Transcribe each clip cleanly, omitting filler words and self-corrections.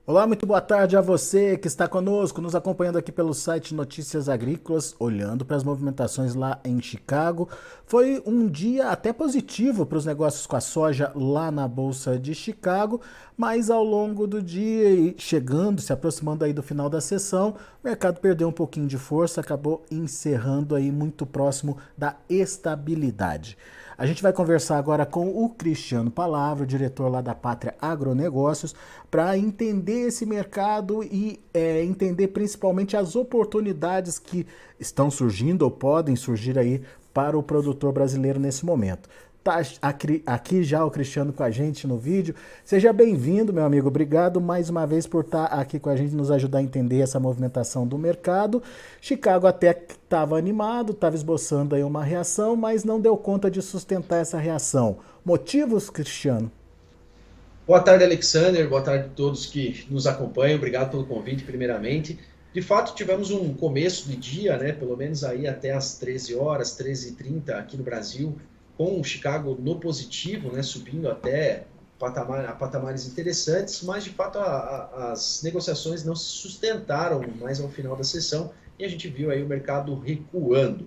Olá, muito boa tarde a você que está conosco, nos acompanhando aqui pelo site Notícias Agrícolas, olhando para as movimentações lá em Chicago. Foi um dia até positivo para os negócios com a soja lá na Bolsa de Chicago, mas ao longo do dia e chegando, se aproximando aí do final da sessão, o mercado perdeu um pouquinho de força, acabou encerrando aí muito próximo da estabilidade. A gente vai conversar agora com o Cristiano Palavra, o diretor lá da Pátria Agronegócios, para entender esse mercado e entender principalmente as oportunidades que estão surgindo ou podem surgir aí para o produtor brasileiro nesse momento. Tá aqui já o Cristiano com a gente no vídeo. Seja bem-vindo, meu amigo. Obrigado mais uma vez por estar aqui com a gente, nos ajudar a entender essa movimentação do mercado. Chicago até estava animado, estava esboçando aí uma reação, mas não deu conta de sustentar essa reação. Motivos, Cristiano? Boa tarde, Alexander. Boa tarde a todos que nos acompanham. Obrigado pelo convite, primeiramente. De fato, tivemos um começo de dia, né? Pelo menos aí até as 13 horas, 13h30 aqui no Brasil, com o Chicago no positivo, né? Subindo até patamares interessantes, mas de fato as negociações não se sustentaram mais ao final da sessão e a gente viu aí o mercado recuando.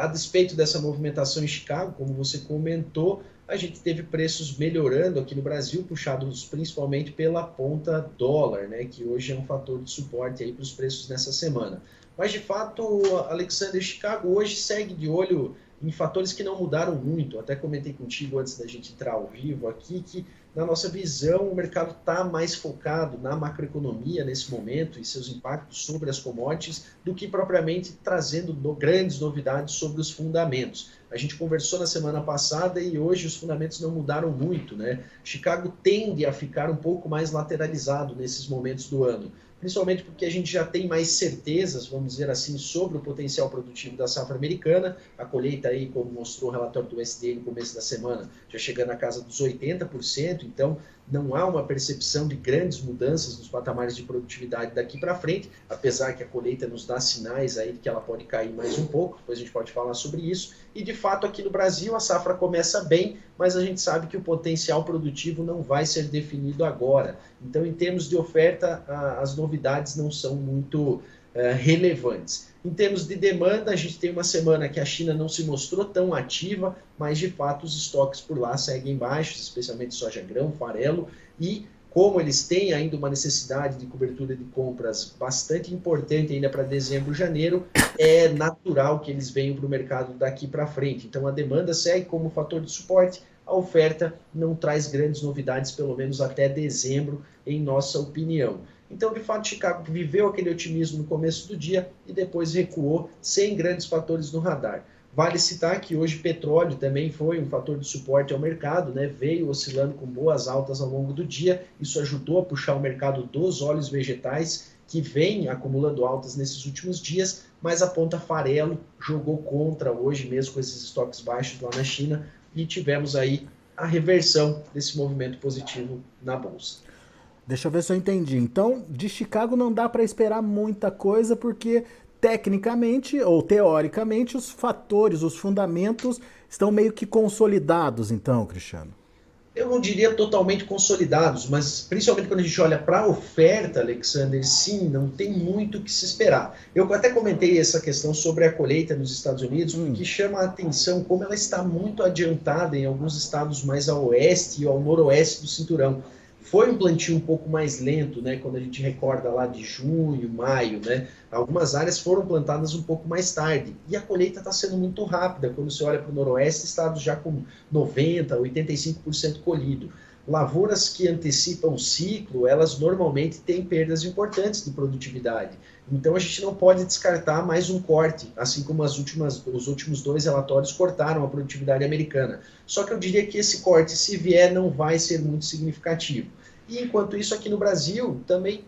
A despeito dessa movimentação em Chicago, como você comentou, a gente teve preços melhorando aqui no Brasil, puxados principalmente pela ponta dólar, né, que hoje é um fator de suporte aí para os preços nessa semana. Mas, de fato, Alexander, Chicago hoje segue de olho em fatores que não mudaram muito. Até comentei contigo antes da gente entrar ao vivo aqui que, na nossa visão, o mercado está mais focado na macroeconomia nesse momento e seus impactos sobre as commodities do que propriamente trazendo grandes novidades sobre os fundamentos. A gente conversou na semana passada e hoje os fundamentos não mudaram muito, né? Chicago tende a ficar um pouco mais lateralizado nesses momentos do ano, principalmente porque a gente já tem mais certezas, vamos dizer assim, sobre o potencial produtivo da safra americana. A colheita aí, como mostrou o relatório do USDA no começo da semana, já chegando na casa dos 80%, então não há uma percepção de grandes mudanças nos patamares de produtividade daqui para frente, apesar que a colheita nos dá sinais aí de que ela pode cair mais um pouco, depois a gente pode falar sobre isso. E de fato aqui no Brasil a safra começa bem, mas a gente sabe que o potencial produtivo não vai ser definido agora. Então, em termos de oferta, as novidades não são muito relevantes. Em termos de demanda, a gente tem uma semana que a China não se mostrou tão ativa, mas de fato os estoques por lá seguem baixos, especialmente soja grão, farelo, e como eles têm ainda uma necessidade de cobertura de compras bastante importante ainda para dezembro, janeiro, é natural que eles venham para o mercado daqui para frente. Então a demanda segue como fator de suporte, a oferta não traz grandes novidades, pelo menos até dezembro, em nossa opinião. Então, de fato, Chicago viveu aquele otimismo no começo do dia e depois recuou sem grandes fatores no radar. Vale citar que hoje petróleo também foi um fator de suporte ao mercado, né? Veio oscilando com boas altas ao longo do dia, isso ajudou a puxar o mercado dos óleos vegetais, que vem acumulando altas nesses últimos dias, mas a ponta farelo jogou contra hoje mesmo com esses estoques baixos lá na China e tivemos aí a reversão desse movimento positivo na Bolsa. Deixa eu ver se eu entendi. Então, de Chicago não dá para esperar muita coisa porque tecnicamente ou teoricamente os fatores, os fundamentos estão meio que consolidados, então, Cristiano. Eu não diria totalmente consolidados, mas principalmente quando a gente olha para a oferta, Alexander, sim, não tem muito o que se esperar. Eu até comentei essa questão sobre a colheita nos Estados Unidos, porque chama a atenção como ela está muito adiantada em alguns estados mais ao oeste e ao noroeste do cinturão. Foi um plantio um pouco mais lento, né? Quando a gente recorda lá de junho, maio, né? Algumas áreas foram plantadas um pouco mais tarde. E a colheita está sendo muito rápida. Quando você olha para o noroeste, estados já com 90%, 85% colhido. Lavouras que antecipam o ciclo, elas normalmente têm perdas importantes de produtividade. Então a gente não pode descartar mais um corte, assim como os últimos dois relatórios cortaram a produtividade americana. Só que eu diria que esse corte, se vier, não vai ser muito significativo. E enquanto isso, aqui no Brasil, também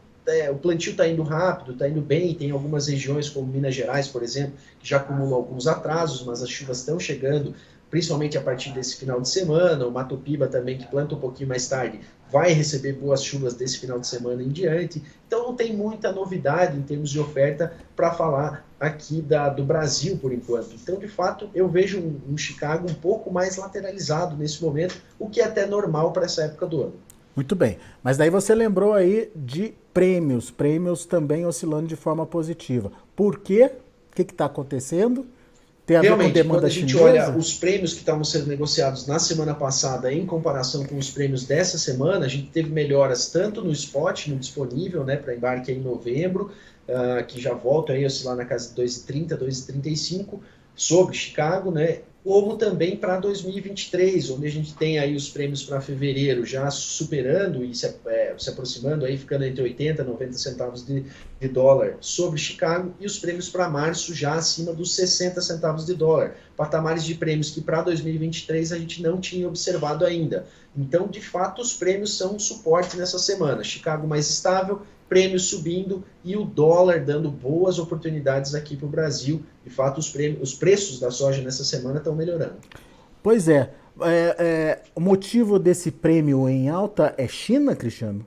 o plantio está indo rápido, está indo bem, tem algumas regiões como Minas Gerais, por exemplo, que já acumulam alguns atrasos, mas as chuvas estão chegando, principalmente a partir desse final de semana. O Mato Piba também, que planta um pouquinho mais tarde, vai receber boas chuvas desse final de semana em diante. Então não tem muita novidade em termos de oferta para falar aqui do Brasil por enquanto. Então, de fato, eu vejo um Chicago um pouco mais lateralizado nesse momento, o que é até normal para essa época do ano. Muito bem. Mas daí você lembrou aí de prêmios, prêmios também oscilando de forma positiva. Por quê? O que está acontecendo? Tem a ver com Realmente, quando demanda a gente olha chinesa? os prêmios que estavam sendo negociados na semana passada em comparação com os prêmios dessa semana, a gente teve melhoras tanto no spot, no disponível, né, para embarque em novembro, que já volta aí a oscilar na casa de 2,30, 2,35, sobre Chicago, né, como também para 2023, onde a gente tem aí os prêmios para fevereiro já superando e se aproximando, aí ficando entre 80 e 90 centavos de dólar sobre Chicago, e os prêmios para março já acima dos 60 centavos de dólar, patamares de prêmios que para 2023 a gente não tinha observado ainda. Então, de fato, os prêmios são um suporte nessa semana. Chicago mais estável, prêmios subindo e o dólar dando boas oportunidades aqui para o Brasil. De fato, os preços da soja nessa semana estão melhorando. Pois é. O motivo desse prêmio em alta é China, Cristiano?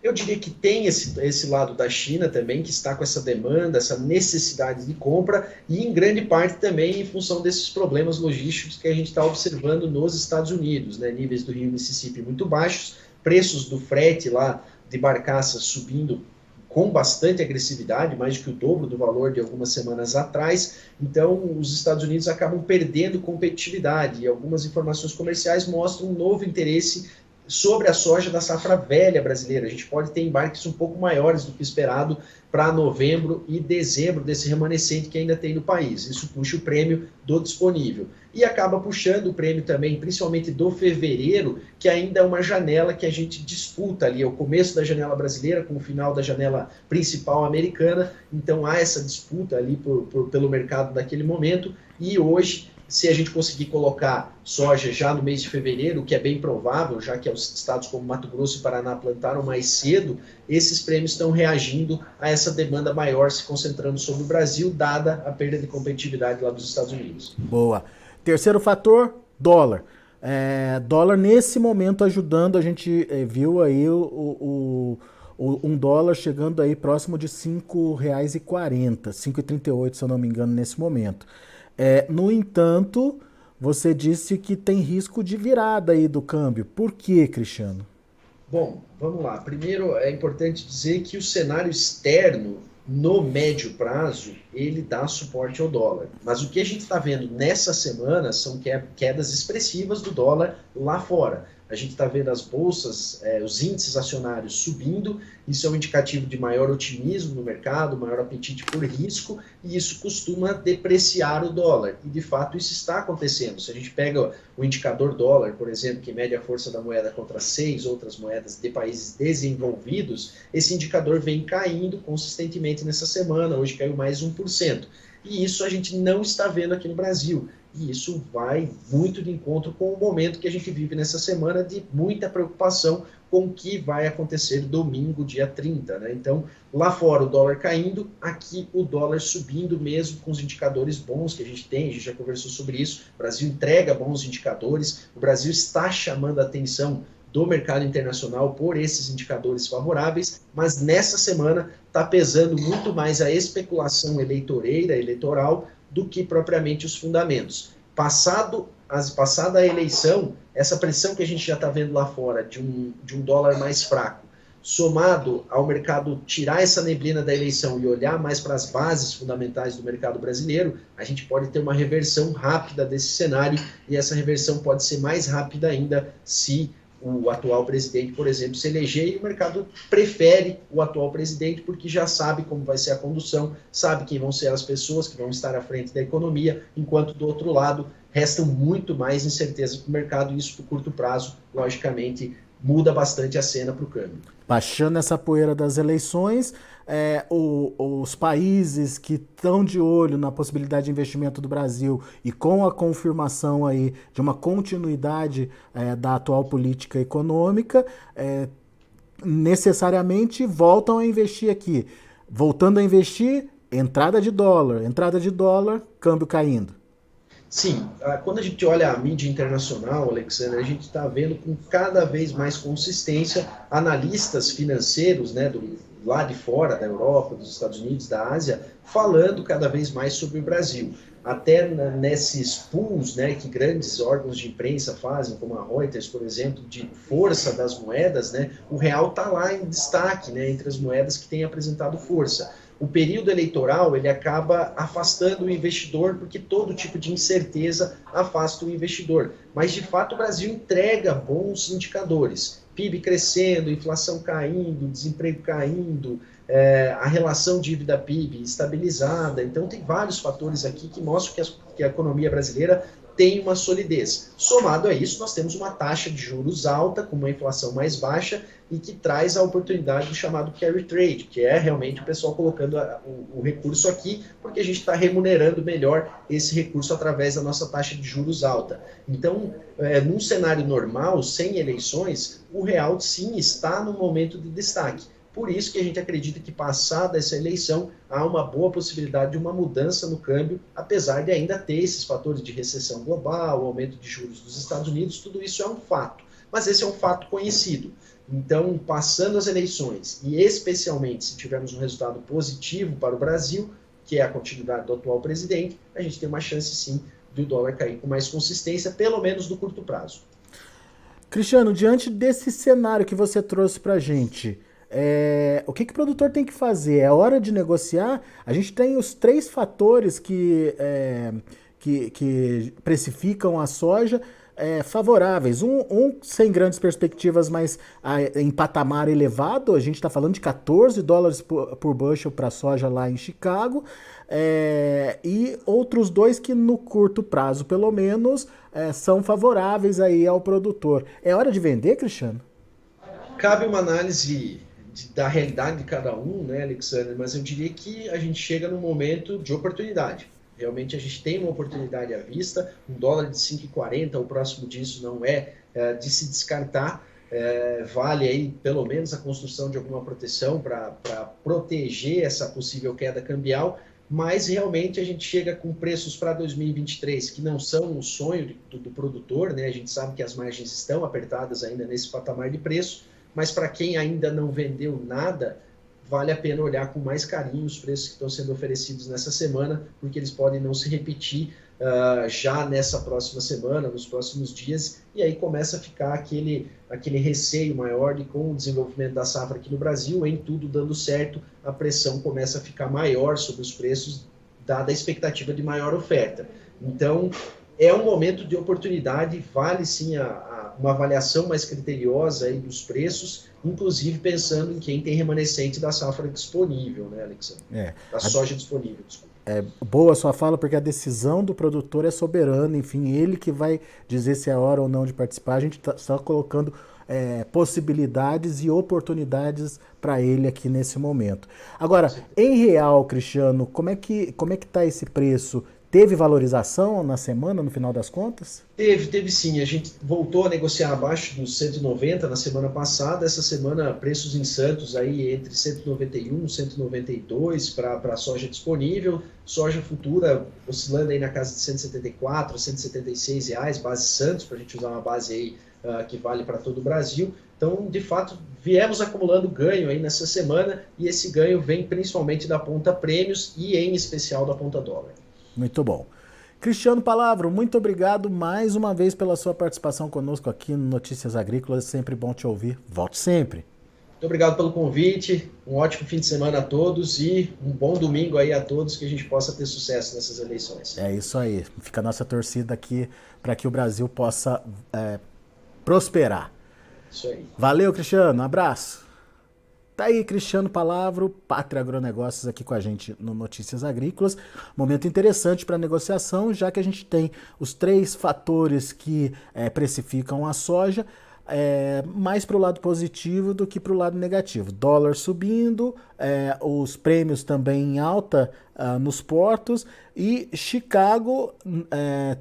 Eu diria que tem esse lado da China também, que está com essa demanda, essa necessidade de compra, e em grande parte também em função desses problemas logísticos que a gente está observando nos Estados Unidos, né? Níveis do rio Mississippi muito baixos, preços do frete lá de barcaças subindo com bastante agressividade, mais do que o dobro do valor de algumas semanas atrás. Então, os Estados Unidos acabam perdendo competitividade, e algumas informações comerciais mostram um novo interesse sobre a soja da safra velha brasileira. A gente pode ter embarques um pouco maiores do que esperado para novembro e dezembro desse remanescente que ainda tem no país. Isso puxa o prêmio do disponível. E acaba puxando o prêmio também, principalmente do fevereiro, que ainda é uma janela que a gente disputa ali, é o começo da janela brasileira com o final da janela principal americana. Então há essa disputa ali pelo mercado daquele momento, e hoje, se a gente conseguir colocar soja já no mês de fevereiro, o que é bem provável, já que os estados como Mato Grosso e Paraná plantaram mais cedo, esses prêmios estão reagindo a essa demanda maior se concentrando sobre o Brasil, dada a perda de competitividade lá dos Estados Unidos. Boa. Terceiro fator, dólar. Dólar nesse momento ajudando, a gente viu aí um dólar chegando aí próximo de R$ 5,40, 5,38 se eu não me engano nesse momento. No entanto, você disse que tem risco de virada aí do câmbio. Por quê, Cristiano? Bom, vamos lá. Primeiro, é importante dizer que o cenário externo, no médio prazo, ele dá suporte ao dólar. Mas o que a gente está vendo nessa semana são quedas expressivas do dólar lá fora. A gente está vendo as bolsas, os índices acionários subindo, isso é um indicativo de maior otimismo no mercado, maior apetite por risco, e isso costuma depreciar o dólar. E, de fato, isso está acontecendo. Se a gente pega o indicador dólar, por exemplo, que mede a força da moeda contra 6 outras moedas de países desenvolvidos, esse indicador vem caindo consistentemente nessa semana, hoje caiu mais 1%. E isso a gente não está vendo aqui no Brasil. E isso vai muito de encontro com o momento que a gente vive nessa semana de muita preocupação com o que vai acontecer domingo, dia 30. Né? Então, lá fora o dólar caindo, aqui o dólar subindo mesmo com os indicadores bons que a gente tem, a gente já conversou sobre isso, o Brasil entrega bons indicadores, o Brasil está chamando a atenção do mercado internacional por esses indicadores favoráveis, mas nessa semana está pesando muito mais a especulação eleitoral do que propriamente os fundamentos. Passada a eleição, essa pressão que a gente já está vendo lá fora de um dólar mais fraco, somado ao mercado tirar essa neblina da eleição e olhar mais para as bases fundamentais do mercado brasileiro, a gente pode ter uma reversão rápida desse cenário, e essa reversão pode ser mais rápida ainda se o atual presidente, por exemplo, se eleger, e o mercado prefere o atual presidente porque já sabe como vai ser a condução, sabe quem vão ser as pessoas que vão estar à frente da economia, enquanto do outro lado restam muito mais incertezas para o mercado, e isso por curto prazo, logicamente, muda bastante a cena para o câmbio. Baixando essa poeira das eleições, os países que estão de olho na possibilidade de investimento do Brasil e com a confirmação aí de uma continuidade da atual política econômica, necessariamente voltam a investir aqui. Voltando a investir, entrada de dólar, câmbio caindo. Sim, quando a gente olha a mídia internacional, Alexandre, a gente está vendo com cada vez mais consistência analistas financeiros, né, lá de fora, da Europa, dos Estados Unidos, da Ásia, falando cada vez mais sobre o Brasil. até nesses pools, né, que grandes órgãos de imprensa fazem, como a Reuters, por exemplo, de força das moedas, né, o real está lá em destaque, né, entre as moedas que têm apresentado força. O período eleitoral ele acaba afastando o investidor, porque todo tipo de incerteza afasta o investidor. Mas, de fato, o Brasil entrega bons indicadores. PIB crescendo, inflação caindo, desemprego caindo, a relação dívida-PIB estabilizada. Então, tem vários fatores aqui que mostram que a economia brasileira tem uma solidez. Somado a isso, nós temos uma taxa de juros alta, com uma inflação mais baixa, e que traz a oportunidade do chamado carry trade, que é realmente o pessoal colocando o recurso aqui, porque a gente está remunerando melhor esse recurso através da nossa taxa de juros alta. Então, num cenário normal, sem eleições, o real sim está no momento de destaque. Por isso que a gente acredita que, passada essa eleição, há uma boa possibilidade de uma mudança no câmbio, apesar de ainda ter esses fatores de recessão global, aumento de juros dos Estados Unidos, tudo isso é um fato. Mas esse é um fato conhecido. Então, passando as eleições, e especialmente se tivermos um resultado positivo para o Brasil, que é a continuidade do atual presidente, a gente tem uma chance sim do dólar cair com mais consistência, pelo menos no curto prazo. Cristiano, diante desse cenário que você trouxe para a gente, o que o produtor tem que fazer? É hora de negociar? A gente tem os 3 fatores que precificam a soja favoráveis. Um sem grandes perspectivas, mas em patamar elevado. A gente está falando de $14 por bushel para a soja lá em Chicago. E outros 2 que no curto prazo, pelo menos, são favoráveis aí ao produtor. É hora de vender, Cristiano? Cabe uma análise da realidade de cada um, né, Alexandre? Mas eu diria que a gente chega num momento de oportunidade. Realmente a gente tem uma oportunidade à vista, $1 de 5,40, o próximo disso não é de se descartar. Vale aí pelo menos a construção de alguma proteção para proteger essa possível queda cambial, mas realmente a gente chega com preços para 2023 que não são o sonho do produtor, né? A gente sabe que as margens estão apertadas ainda nesse patamar de preço, mas para quem ainda não vendeu nada, vale a pena olhar com mais carinho os preços que estão sendo oferecidos nessa semana, porque eles podem não se repetir já nessa próxima semana, nos próximos dias, e aí começa a ficar aquele receio maior de, com o desenvolvimento da safra aqui no Brasil, em tudo dando certo, a pressão começa a ficar maior sobre os preços, dada a expectativa de maior oferta. Então, é um momento de oportunidade, vale sim uma avaliação mais criteriosa aí dos preços, inclusive pensando em quem tem remanescente da safra disponível, né, Alexandre? Da soja disponível, desculpa. Boa a sua fala, porque a decisão do produtor é soberana, enfim, ele que vai dizer se é hora ou não de participar. A gente está colocando possibilidades e oportunidades para ele aqui nesse momento. Agora, em real, Cristiano, como é que está esse preço? Teve valorização na semana, no final das contas? Teve sim. A gente voltou a negociar abaixo dos 190 na semana passada. Essa semana, preços em Santos aí entre 191 e 192 para a soja disponível. Soja futura oscilando aí na casa de 174 a 176 reais, base Santos, para a gente usar uma base aí que vale para todo o Brasil. Então, de fato, viemos acumulando ganho aí nessa semana, e esse ganho vem principalmente da ponta prêmios e em especial da ponta dólar. Muito bom. Cristiano Palavro, muito obrigado mais uma vez pela sua participação conosco aqui no Notícias Agrícolas. Sempre bom te ouvir. Volte sempre. Muito obrigado pelo convite. Um ótimo fim de semana a todos e um bom domingo aí a todos, que a gente possa ter sucesso nessas eleições. É isso aí. Fica a nossa torcida aqui para que o Brasil possa prosperar. Isso aí. Valeu, Cristiano. Um abraço. Tá aí, Cristiano Palavro, Pátria Agronegócios, aqui com a gente no Notícias Agrícolas. Momento interessante para negociação, já que a gente tem os 3 fatores que precificam a soja, mais para o lado positivo do que para o lado negativo. Dólar subindo, os prêmios também em alta nos portos, e Chicago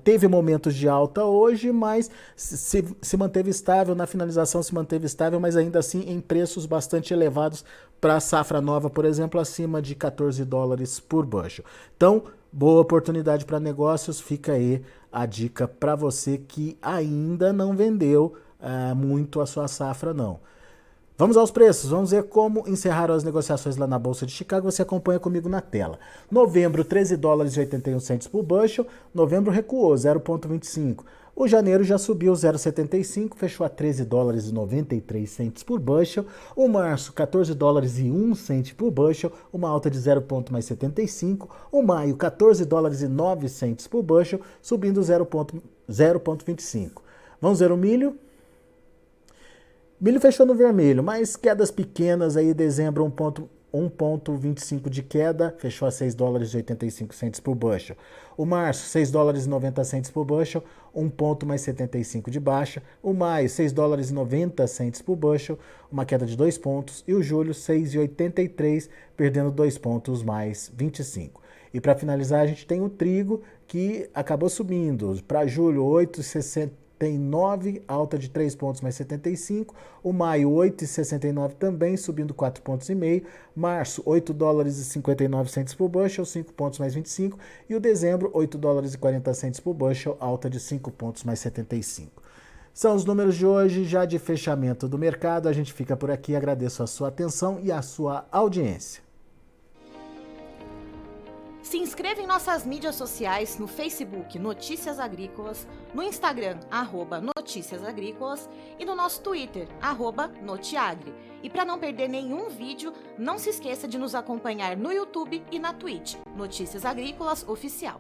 teve momentos de alta hoje, mas se manteve estável, na finalização se manteve estável, mas ainda assim em preços bastante elevados para a safra nova, por exemplo, acima de $14 por bushel. Então, boa oportunidade para negócios, fica aí a dica para você que ainda não vendeu muito a sua safra, não. Vamos aos preços, vamos ver como encerraram as negociações lá na Bolsa de Chicago, você acompanha comigo na tela. Novembro, 13 dólares e 81 centes por bushel, novembro recuou 0,25. O janeiro já subiu 0,75, fechou a 13 dólares e 93 centes por bushel. O março, 14 dólares e 1 cente por bushel, uma alta de 0,75. O maio, 14 dólares e 9 centes por bushel, subindo 0,25. Vamos ver o milho? Milho fechou no vermelho, mas quedas pequenas aí, dezembro 1,25 de queda, fechou a 6 dólares e 85 centes por bushel. O março, 6 dólares e 90 centes por bushel, 1 ponto mais 75 de baixa. O maio, 6 dólares e 90 centes por bushel, uma queda de 2 pontos. E o julho, 6,83, perdendo 2 pontos mais 25. E para finalizar, a gente tem o trigo, que acabou subindo. Para julho, 8,60. Tem 9, alta de 3 pontos mais 75. O maio, 8,69 também, subindo 4 pontos e meio. Março, 8 dólares e 59 centes por bushel, 5 pontos mais 25. E o dezembro, 8 dólares e 40 centes por bushel, alta de 5 pontos mais 75. São os números de hoje, já de fechamento do mercado. A gente fica por aqui, agradeço a sua atenção e a sua audiência. Se inscreva em nossas mídias sociais, no Facebook Notícias Agrícolas, no Instagram @Notícias Agrícolas e no nosso Twitter @Notiagre. E para não perder nenhum vídeo, não se esqueça de nos acompanhar no YouTube e na Twitch, Notícias Agrícolas Oficial.